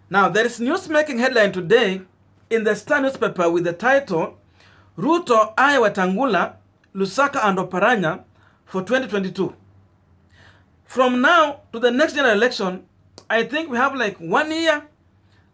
Now, there is news making headline today in the Star newspaper with the title, Ruto I Wetangula, Lusaka and Oparanya for 2022. From now to the next general election, I think we have like 1 year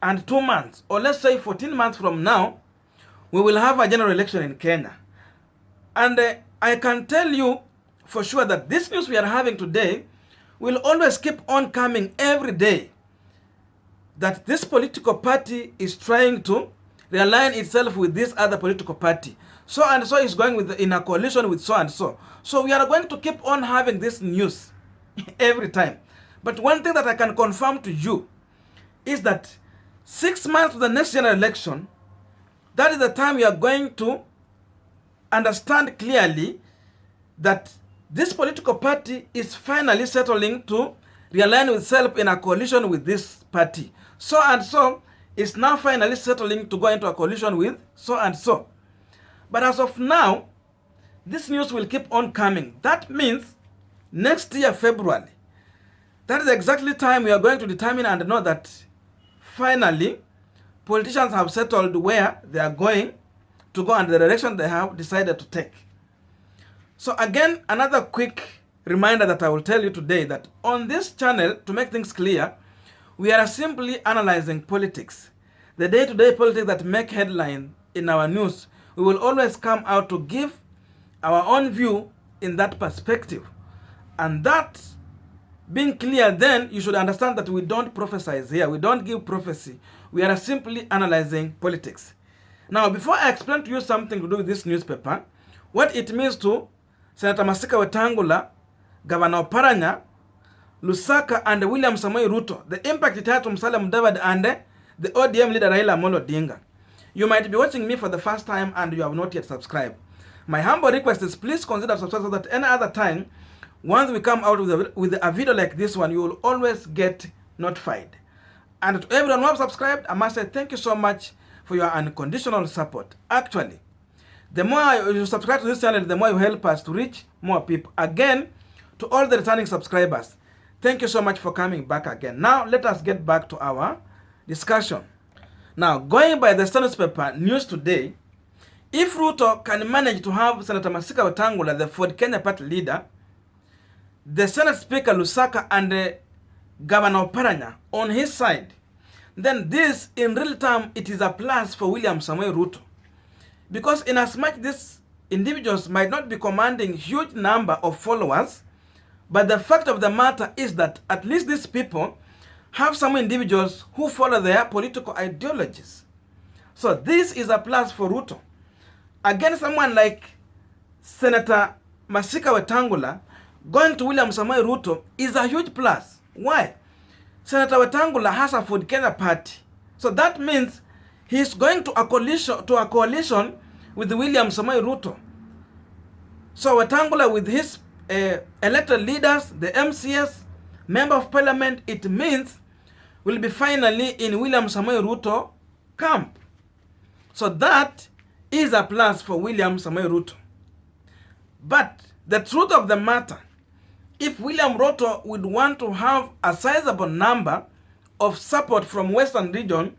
and 2 months, or let's say 14 months from now, we will have a general election in Kenya. And I can tell you for sure that this news we are having today will always keep on coming every day, that this political party is trying to realign itself with this other political party. So and so is going in a coalition with so and so. So we are going to keep on having this news every time. But one thing that I can confirm to you is that 6 months to the next general election, that is the time we are going to understand clearly that this political party is finally settling to realign itself in a coalition with this party. So and so is now finally settling to go into a coalition with so and so. But as of now, this news will keep on coming. That means next year, February, that is exactly time we are going to determine and know that finally politicians have settled where they are going to go and the direction they have decided to take. So again, another quick reminder that I will tell you today, that on this channel, to make things clear, we are simply analyzing politics. The day-to-day politics that make headline in our news, we will always come out to give our own view in that perspective. And that being clear, then you should understand that we don't prophesize here. We don't give prophecy. We are simply analyzing politics. Now, before I explain to you something to do with this newspaper, what it means to Senator Masika Wetangula, Governor Oparanya, Lusaka, and William Ruto, the impact it had to Musalia Mudavadi and the ODM leader Raila Odinga. You might be watching me for the first time and you have not yet subscribed. My humble request is please consider subscribing so that any other time, once we come out with a video like this one, you will always get notified. And to everyone who have subscribed, I must say thank you so much for your unconditional support. Actually, the more you subscribe to this channel, the more you help us to reach more people. Again, to all the returning subscribers, thank you so much for coming back again. Now, let us get back to our discussion. Now, going by the Star newspaper news today, if Ruto can manage to have Senator Masika Wetangula, the Ford Kenya party leader, the Senate Speaker Lusaka, and Governor Oparanya on his side, then this, in real time, it is a plus for William Ruto. Because in as much these individuals might not be commanding huge number of followers, but the fact of the matter is that at least these people have some individuals who follow their political ideologies. So this is a plus for Ruto. Again, someone like Senator Masika Wetangula going to William Ruto is a huge plus. Why? Senator Wetangula has a Ford Kenya party. So that means he's going to a coalition with William Ruto. So Wetangula with his elected leaders, the MCS, Member of Parliament, it means will be finally in William Ruto camp. So that is a plus for William Ruto. But the truth of the matter, if William Ruto would want to have a sizable number of support from Western region,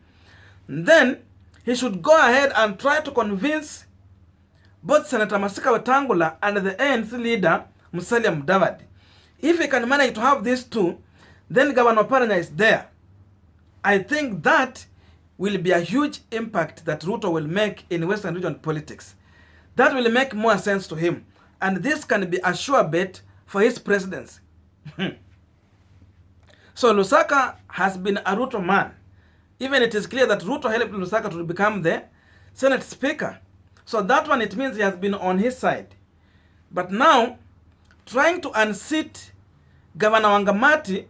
then he should go ahead and try to convince both Senator Masika Wetangula and the ANC leader Musalia Mudavadi. If he can manage to have these two, then Governor Oparanya is there. I think that will be a huge impact that Ruto will make in Western region politics. That will make more sense to him. And this can be a sure bet for his presidency. So Lusaka has been a Ruto man. Even it is clear that Ruto helped Lusaka to become the Senate Speaker. So that one, it means he has been on his side. But now, trying to unseat Governor Wangamati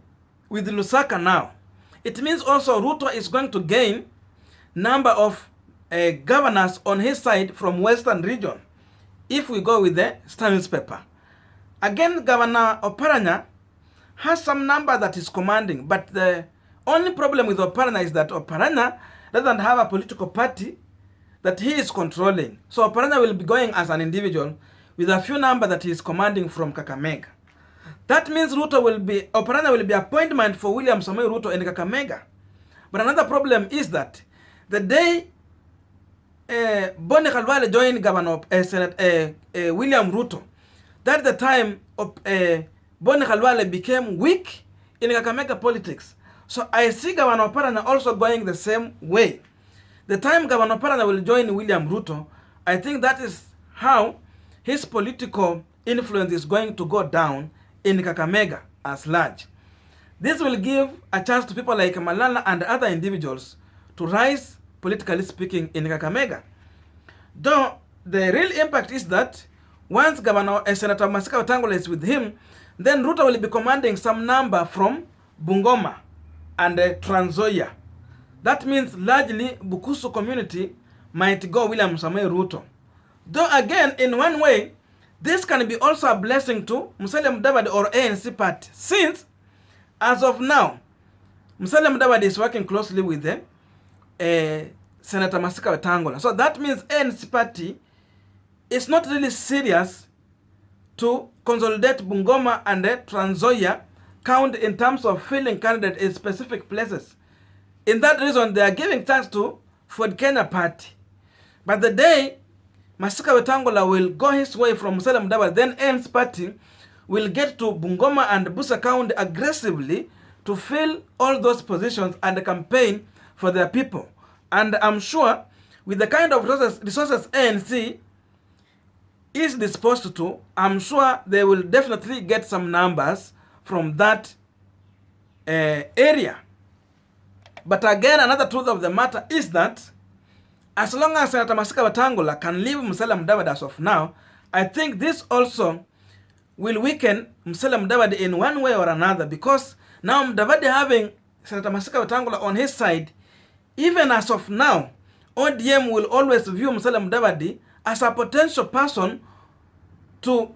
with Lusaka now, it means also Ruto is going to gain number of governors on his side from Western region, if we go with the Star newspaper. Again, Governor Oparanya has some number that is commanding, but the only problem with Oparanya is that Oparanya doesn't have a political party that he is controlling. So Oparanya will be going as an individual with a few number that he is commanding from Kakamega. That means Oparanya will be appointment for William Ruto in Kakamega. But another problem is that the day Boni Khalwale joined Governor Senate William Ruto, that's the time of Boni Khalwale became weak in Kakamega politics. So I see Governor Oparanya also going the same way. The time Governor Parana will join William Ruto, I think that is how his political influence is going to go down in Kakamega as large. This will give a chance to people like Malala and other individuals to rise, politically speaking, in Kakamega. Though the real impact is that once Senator Masika Wetangula is with him, then Ruto will be commanding some number from Bungoma and Trans Nzoia. That means largely Bukusu community might go William Samoei Ruto. Though again, in one way, this can be also a blessing to Musalia Mudavadi or ANC party, since as of now, Musalia Mudavadi is working closely with the Senator Masika Wetangula. So that means ANC party is not really serious to consolidate Bungoma and Trans Nzoia count in terms of filling candidates in specific places. In that reason, they are giving chance to Ford Kenya party. But the day Masika Wetangula will go his way from Musalia Mudavadi, then ANC party will get to Bungoma and Busa County aggressively to fill all those positions and campaign for their people. And I'm sure with the kind of resources ANC is disposed to, I'm sure they will definitely get some numbers from that area. But again, another truth of the matter is that as long as Senator Masika Wetangula can leave Musalia Mudavadi as of now, I think this also will weaken Musalia Mudavadi in one way or another, because now Mudavadi having Senator Masika Wetangula on his side, even as of now, ODM will always view Musalia Mudavadi as a potential person to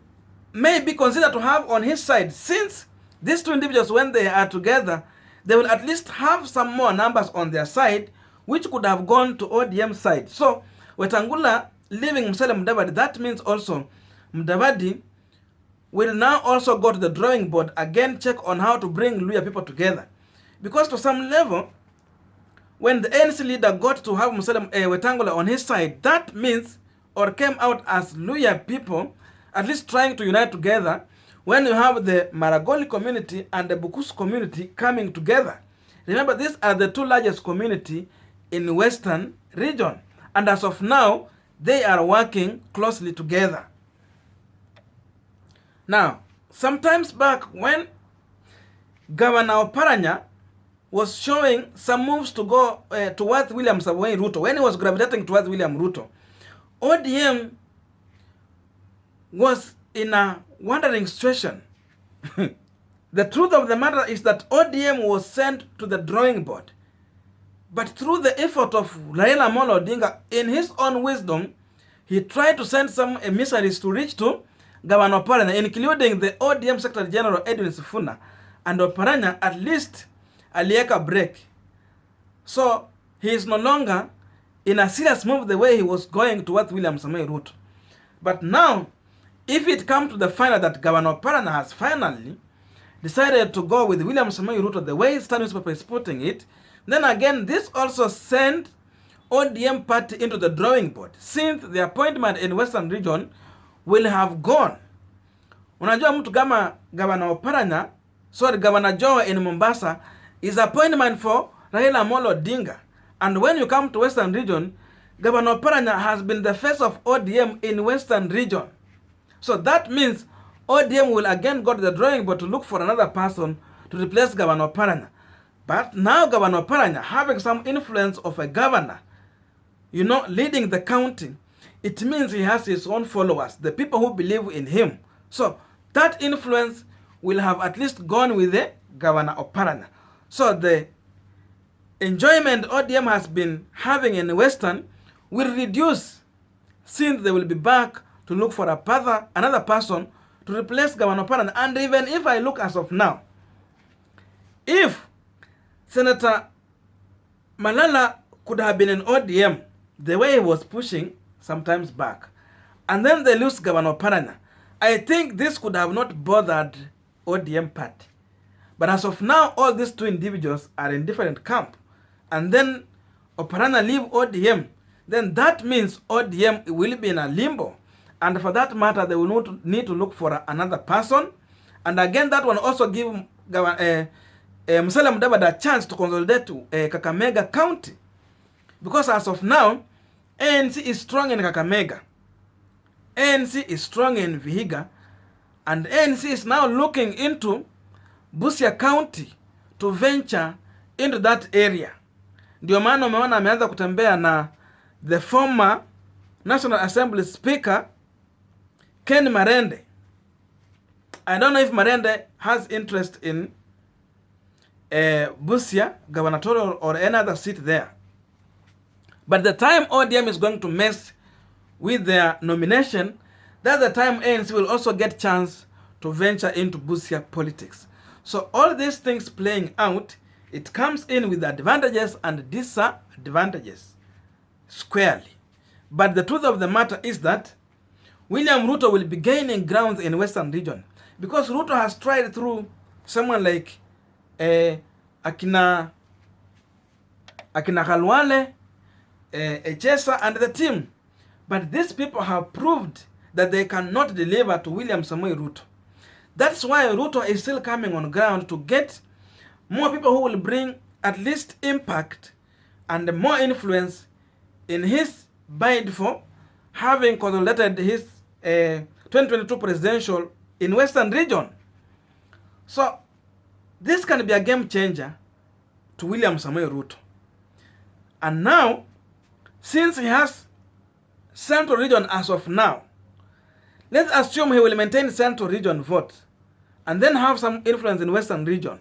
maybe consider to have on his side, since these two individuals, when they are together, they will at least have some more numbers on their side, which could have gone to ODM side. So, Wetangula leaving Musalia Mudavadi, that means also Mudavadi will now also go to the drawing board, again check on how to bring Luya people together. Because to some level, when the ANC leader got to have Musalia Wetangula on his side, that means, or came out as Luya people, at least trying to unite together, when you have the Maragoli community and the Bukusu community coming together. Remember, these are the two largest community in Western region. And as of now, they are working closely together. Now, sometimes back when Governor Oparanya was showing some moves to go towards William Samoei Ruto, when he was gravitating towards William Ruto, ODM was in a wandering situation. The truth of the matter is that ODM was sent to the drawing board. But through the effort of Raila Odinga, in his own wisdom, he tried to send some emissaries to reach to Governor Oparanya, including the ODM Secretary General Edwin Sifuna, and Oparanya at least alieka break. So he is no longer in a serious move the way he was going towards William Samoei Ruto. But now, if it comes to the final that Governor Parana has finally decided to go with William Samoei Ruto the way Star newspaper is putting it, then again this also sent ODM party into the drawing board, since the appointment in Western region will have gone. Unajua mtu kama Governor Oparanya, Governor Joe in Mombasa is appointment for Raila Odinga. And when you come to Western region, Governor Oparanya has been the face of ODM in Western region. So that means ODM will again go to the drawing board to look for another person to replace Governor Oparanya. But now Governor Oparanya, having some influence of a governor, leading the county, it means he has his own followers, the people who believe in him. So that influence will have at least gone with the Governor Oparanya. So the enjoyment ODM has been having in Western will reduce, since they will be back to look for another person to replace Governor Parana. And even if I look as of now, if Senator Malala could have been in ODM the way he was pushing sometimes back, and then they lose Governor Parana, I think this could have not bothered ODM party. But as of now, all these two individuals are in different camp. and then Oparanya leave ODM, then that means ODM will be in a limbo. And for that matter, they will need to look for another person. And again, that one also give Musalia Mudavadi a chance to consolidate Kakamega County. Because as of now, ANC is strong in Kakamega. ANC is strong in Vihiga. And ANC is now looking into Busia County to venture into that area. Ndio maana umeona ameanza kutembea na the former National Assembly Speaker Ken Marende. I don't know if Marende has interest in Busia gubernatorial or any other seat there. But the time ODM is going to mess with their nomination, that's the time ANC will also get chance to venture into Busia politics. So all these things playing out, it comes in with advantages and disadvantages squarely. But the truth of the matter is that William Ruto will be gaining grounds in Western region because Ruto has tried through someone like Akina Khalwale, Echesa and the team. But these people have proved that they cannot deliver to William Samoei Ruto. That's why Ruto is still coming on ground to get more people who will bring at least impact and more influence in his bid for having consolidated his 2022 presidential in Western region. So this can be a game changer to William Samoei Ruto. And now, since he has Central region as of now, let's assume he will maintain Central region vote and then have some influence in Western region.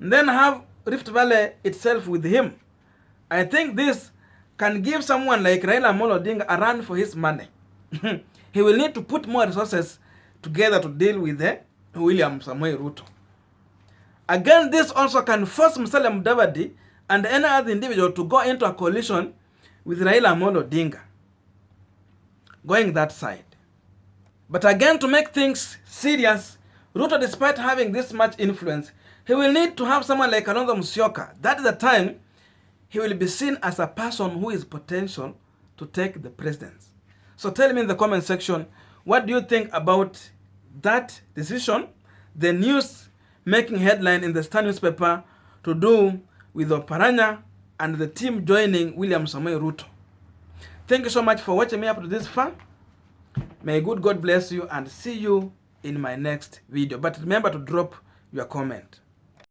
And then have Rift Valley itself with him. I think this can give someone like Raila Odinga a run for his money. He will need to put more resources together to deal with William Samoei Ruto. Again, this also can force Musalia Mudavadi and any other individual to go into a coalition with Raila Odinga, going that side. But again, to make things serious, Ruto, despite having this much influence, he will need to have someone like Odinga Musalia. That is the time he will be seen as a person who is potential to take the presidency. So tell me in the comment section, what do you think about that decision, the news making headline in the Star newspaper to do with Oparanya and the team joining William Samoei Ruto? Thank you so much for watching me up to this far. May good God bless you and see you in my next video. But remember to drop your comment.